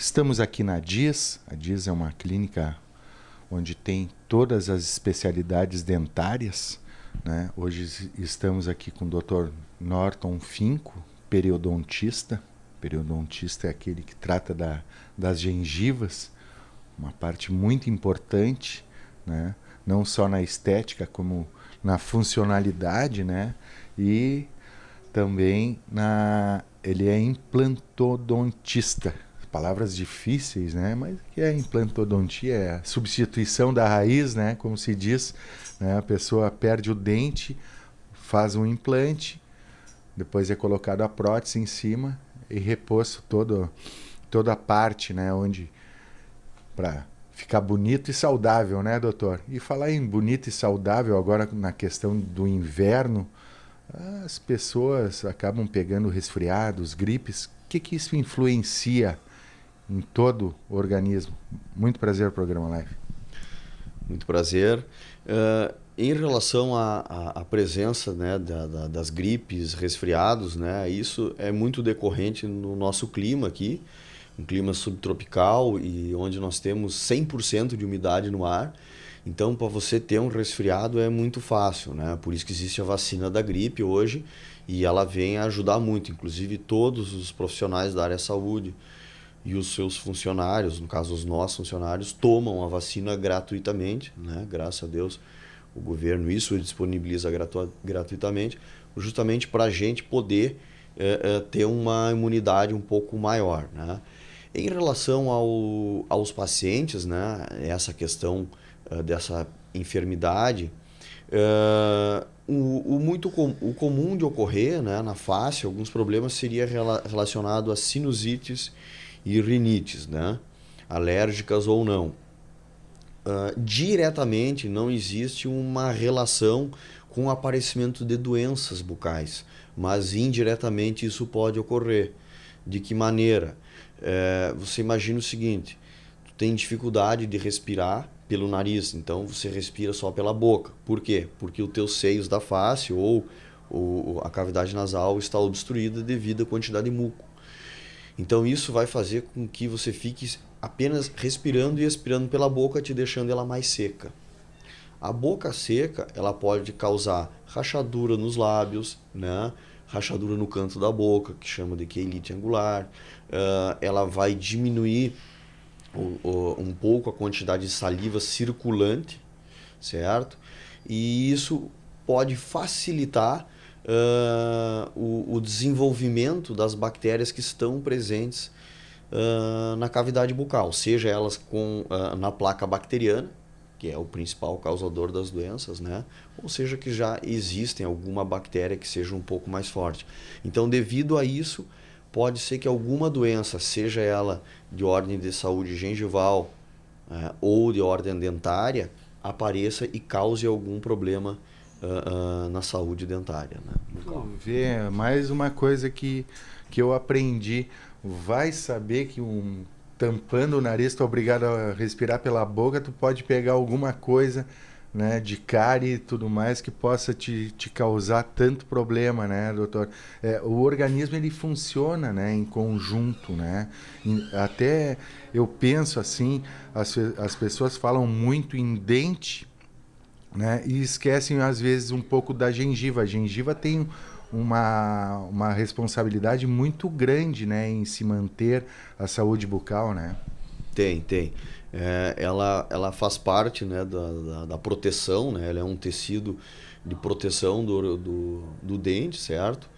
Estamos aqui na DIS. A DIS é uma clínica onde tem todas as especialidades dentárias, né? Hoje estamos aqui com o Dr. Norton Finco, periodontista. Periodontista é aquele que trata das gengivas, uma parte muito importante, né? Não só na estética, como na funcionalidade, né? E também ele é implantodontista. Palavras difíceis, né? Mas que é implantodontia, é a substituição da raiz, né? Como se diz, né? A pessoa perde o dente, faz um implante, depois é colocado a prótese em cima e reposto toda a parte, né? Onde para ficar bonito e saudável, né, doutor? E falar em bonito e saudável agora na questão do inverno, as pessoas acabam pegando resfriados, gripes. O que isso influencia em todo o organismo? Muito prazer, programa Live. Muito prazer. Em relação à presença, né, das gripes, resfriados, né, isso é muito decorrente no nosso clima aqui, um clima subtropical e onde nós temos 100% de umidade no ar. Então, para você ter um resfriado é muito fácil, né? Por isso que existe a vacina da gripe hoje e ela vem a ajudar muito, inclusive todos os profissionais da área da saúde e os seus funcionários, no caso os nossos funcionários, tomam a vacina gratuitamente, né? Graças a Deus o governo isso disponibiliza gratuitamente, justamente para a gente poder ter uma imunidade um pouco maior, né? Em relação aos pacientes, né? Essa questão dessa enfermidade, o comum de ocorrer, né, na face, alguns problemas seria relacionado a sinusites e rinites, né, alérgicas ou não. Diretamente não existe uma relação com o aparecimento de doenças bucais, mas indiretamente isso pode ocorrer. De que maneira? Você imagina o seguinte, tu tem dificuldade de respirar pelo nariz, então você respira só pela boca. Por quê? Porque os teus seios da face ou a cavidade nasal está obstruída devido à quantidade de muco. Então isso vai fazer com que você fique apenas respirando e expirando pela boca, te deixando ela mais seca. A boca seca, ela pode causar rachadura nos lábios, né? Rachadura no canto da boca, que chama de queilite angular. Ela vai diminuir um pouco a quantidade de saliva circulante, certo? E isso pode facilitar o desenvolvimento das bactérias que estão presentes na cavidade bucal, seja elas na placa bacteriana, que é o principal causador das doenças, né? Ou seja, que já existem alguma bactéria que seja um pouco mais forte. Então, devido a isso, pode ser que alguma doença, seja ela de ordem de saúde gengival ou de ordem dentária, apareça e cause algum problema na saúde dentária, né? Vê, mais uma coisa que eu aprendi. Vai saber que tampando o nariz, tu é obrigado a respirar pela boca, tu pode pegar alguma coisa, né, de cárie e tudo mais que possa te causar tanto problema, né, doutor? O organismo ele funciona, né, em conjunto, né? Até eu penso assim, as pessoas falam muito em dente, né, e esquecem às vezes um pouco da gengiva. A gengiva tem uma responsabilidade muito grande, né, em se manter a saúde bucal, né? Tem. Ela faz parte, né, da proteção, né? Ela é um tecido de proteção do dente, certo?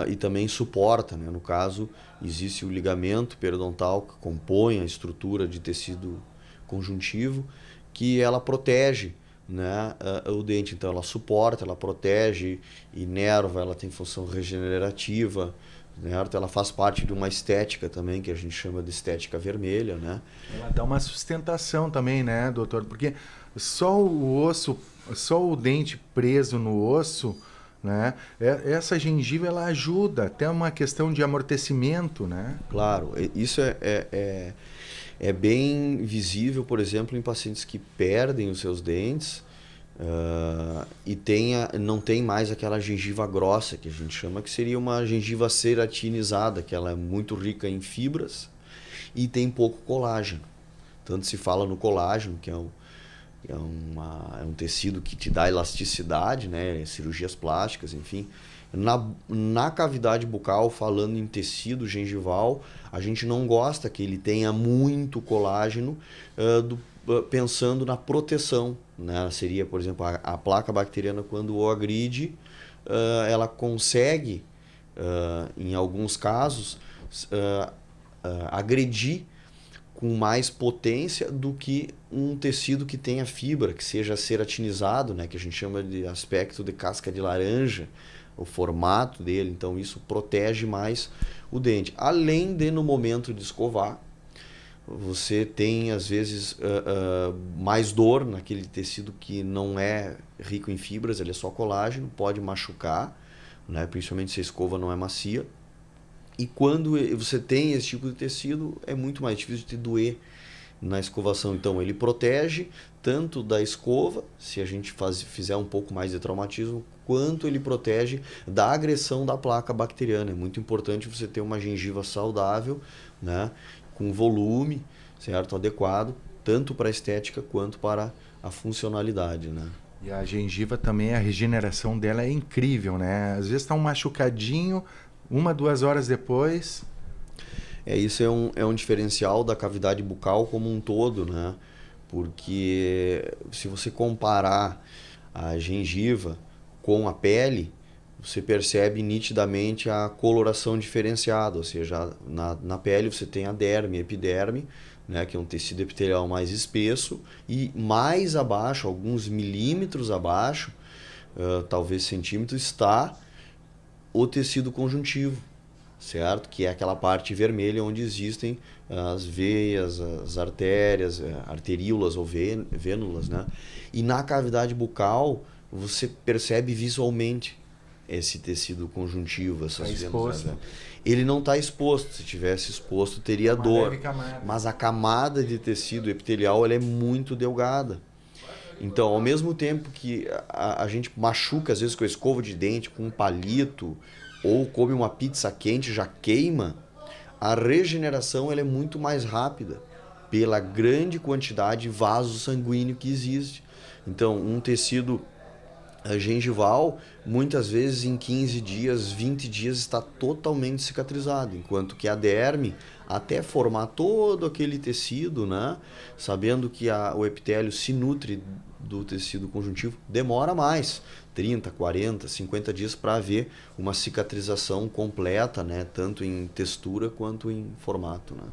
E também suporta, né? No caso, existe o ligamento periodontal que compõe a estrutura de tecido conjuntivo, que ela protege, né, o dente. Então ela suporta, ela protege, inerva, ela tem função regenerativa, certo? Ela faz parte de uma estética também que a gente chama de estética vermelha, né? Ela dá uma sustentação também, né, doutor? Porque só o osso, só o dente preso no osso, né? Essa gengiva ela ajuda, até uma questão de amortecimento, né? Claro, isso é bem visível, por exemplo, em pacientes que perdem os seus dentes e não tem mais aquela gengiva grossa, que a gente chama, que seria uma gengiva ceratinizada, que ela é muito rica em fibras e tem pouco colágeno. Tanto se fala no colágeno, que é um tecido que te dá elasticidade, né? Cirurgias plásticas, enfim. Na cavidade bucal, falando em tecido gengival, a gente não gosta que ele tenha muito colágeno, pensando na proteção, né? Seria, por exemplo, a placa bacteriana, quando o agride, ela consegue, em alguns casos, agredir com mais potência do que um tecido que tenha fibra, que seja ceratinizado, né? Que a gente chama de aspecto de casca de laranja, o formato dele. Então isso protege mais o dente. Além de, no momento de escovar, você tem às vezes mais dor naquele tecido que não é rico em fibras, ele é só colágeno, pode machucar, né? Principalmente se a escova não é macia. E quando você tem esse tipo de tecido, é muito mais difícil de te doer na escovação. Então ele protege tanto da escova, se a gente fizer um pouco mais de traumatismo, quanto ele protege da agressão da placa bacteriana. É muito importante você ter uma gengiva saudável, né, com volume, certo, adequado, tanto para a estética quanto para a funcionalidade, né? E a gengiva também, a regeneração dela é incrível, né? Às vezes está um machucadinho, 1, 2 horas depois... Isso é um diferencial da cavidade bucal como um todo, né? Porque se você comparar a gengiva com a pele, você percebe nitidamente a coloração diferenciada, ou seja, na pele você tem a derme, a epiderme, né, que é um tecido epitelial mais espesso, e mais abaixo, alguns milímetros abaixo, talvez centímetros, está o tecido conjuntivo, certo? Que é aquela parte vermelha onde existem as veias, as artérias, arteríolas ou vênulas, né? E na cavidade bucal você percebe visualmente esse tecido conjuntivo, essas vênulas, né? Ele não está exposto. Se tivesse exposto, teria dor. Mas a camada de tecido epitelial ela é muito delgada. Então, ao mesmo tempo que a gente machuca, às vezes, com a escova de dente, com um palito, ou come uma pizza quente, já queima, a regeneração ela é muito mais rápida, pela grande quantidade de vaso sanguíneo que existe. Então, um tecido gengival, muitas vezes em 15 dias, 20 dias está totalmente cicatrizado, enquanto que a derme, até formar todo aquele tecido, né, sabendo que o epitélio se nutre do tecido conjuntivo, demora mais, 30, 40, 50 dias para haver uma cicatrização completa, né, tanto em textura quanto em formato, né.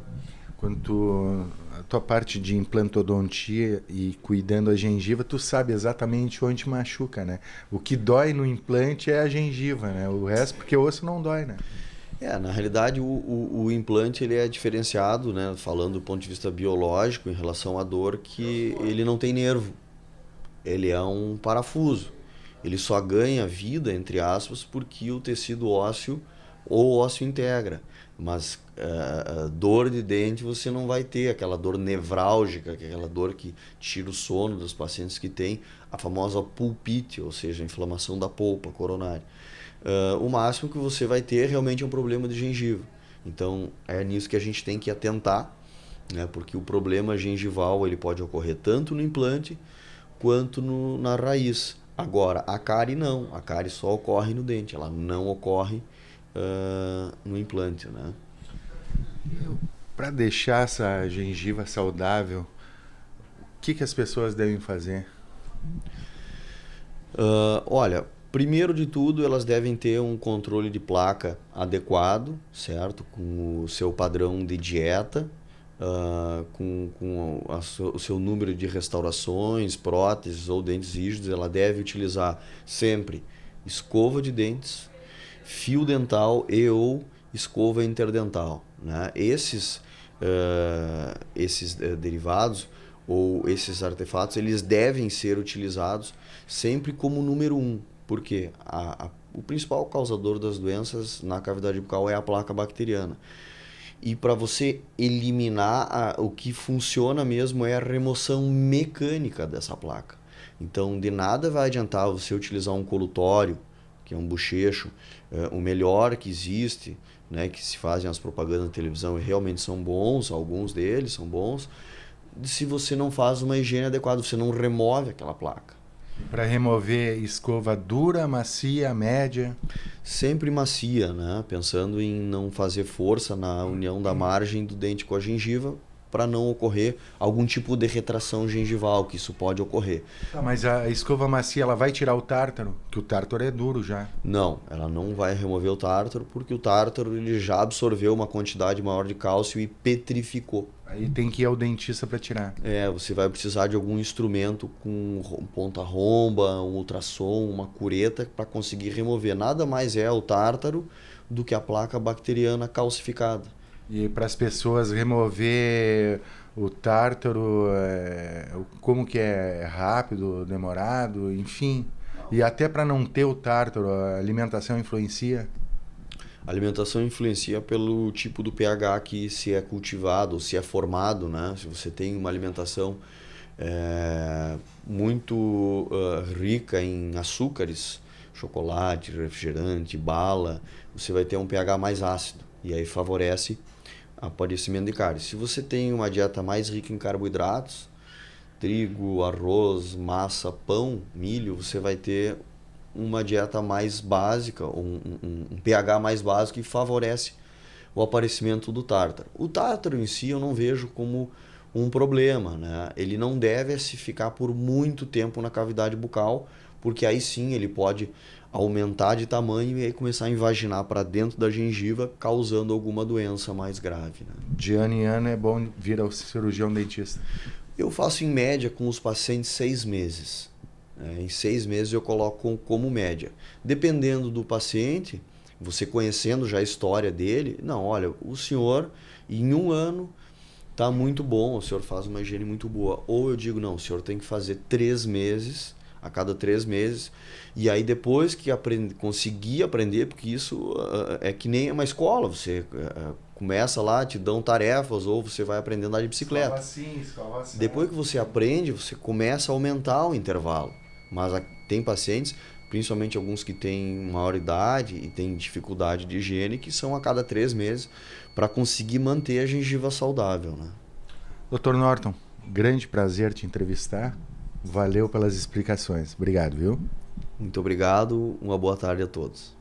Quanto a tua parte de implantodontia e cuidando a gengiva, tu sabe exatamente onde machuca, né? O que dói no implante é a gengiva, né? O resto, porque o osso não dói, né? Na realidade, o implante ele é diferenciado, né? Falando do ponto de vista biológico, em relação à dor, que ele não tem nervo. Ele é um parafuso. Ele só ganha vida, entre aspas, porque o tecido ósseo ou ósseo integra. Mas dor de dente você não vai ter, aquela dor nevrálgica, aquela dor que tira o sono dos pacientes que têm a famosa pulpite, ou seja, a inflamação da polpa coronária. O máximo que você vai ter realmente é um problema de gengiva. Então é nisso que a gente tem que atentar, né? Porque o problema gengival ele pode ocorrer tanto no implante quanto na raiz. Agora, a cárie não, a cárie só ocorre no dente, ela não ocorre no implante, né? Para deixar essa gengiva saudável, o que as pessoas devem fazer? Olha, primeiro de tudo, elas devem ter um controle de placa adequado, certo? Com o seu padrão de dieta, com o seu número de restaurações, próteses ou dentes rígidos. Ela deve utilizar sempre escova de dentes, fio dental e ou escova interdental, né? Esses derivados ou esses artefatos, eles devem ser utilizados sempre como número 1, porque o principal causador das doenças na cavidade bucal é a placa bacteriana. E para você eliminar, o que funciona mesmo é a remoção mecânica dessa placa. Então, de nada vai adiantar você utilizar um colutório, que é um bochecho, o melhor que existe, né, que se fazem as propagandas na televisão e realmente são bons, alguns deles são bons, se você não faz uma higiene adequada, você não remove aquela placa. Para remover, escova dura, macia, média? Sempre macia, né? Pensando em não fazer força na união da margem do dente com a gengiva, para não ocorrer algum tipo de retração gengival, que isso pode ocorrer. Tá, mas a escova macia, ela vai tirar o tártaro? Que o tártaro é duro já. Não, ela não vai remover o tártaro, porque o tártaro ele já absorveu uma quantidade maior de cálcio e petrificou. Aí tem que ir ao dentista para tirar. Você vai precisar de algum instrumento com ponta-romba, um ultrassom, uma cureta para conseguir remover. Nada mais é o tártaro do que a placa bacteriana calcificada. E para as pessoas remover o tártaro, como que é rápido, demorado, enfim. E até para não ter o tártaro, a alimentação influencia? A alimentação influencia pelo tipo do pH que se é cultivado, se é formado, né? Se você tem uma alimentação muito rica em açúcares, chocolate, refrigerante, bala, você vai ter um pH mais ácido e aí favorece o aparecimento de cáries. Se você tem uma dieta mais rica em carboidratos, trigo, arroz, massa, pão, milho, você vai ter uma dieta mais básica, um pH mais básico que favorece o aparecimento do tártaro. O tártaro em si eu não vejo como um problema, né? Ele não deve se ficar por muito tempo na cavidade bucal, porque aí sim ele pode aumentar de tamanho e aí começar a invaginar para dentro da gengiva, causando alguma doença mais grave, né? De ano em ano é bom vir ao cirurgião dentista. Eu faço em média com os pacientes 6 meses. Em 6 meses eu coloco como média. Dependendo do paciente, você conhecendo já a história dele, não, olha, o senhor em 1 ano está muito bom, o senhor faz uma higiene muito boa. Ou eu digo, não, o senhor tem que fazer 3 meses, a cada 3 meses, e aí depois que conseguir aprender, porque isso é que nem uma escola, você começa lá, te dão tarefas, ou você vai aprendendo a andar de bicicleta. Escova assim. Depois que você aprende, você começa a aumentar o intervalo. Mas tem pacientes, principalmente alguns que têm maior idade e têm dificuldade de higiene, que são a cada 3 meses para conseguir manter a gengiva saudável, né? Dr. Norton, grande prazer te entrevistar. Valeu pelas explicações. Obrigado, viu? Muito obrigado. Uma boa tarde a todos.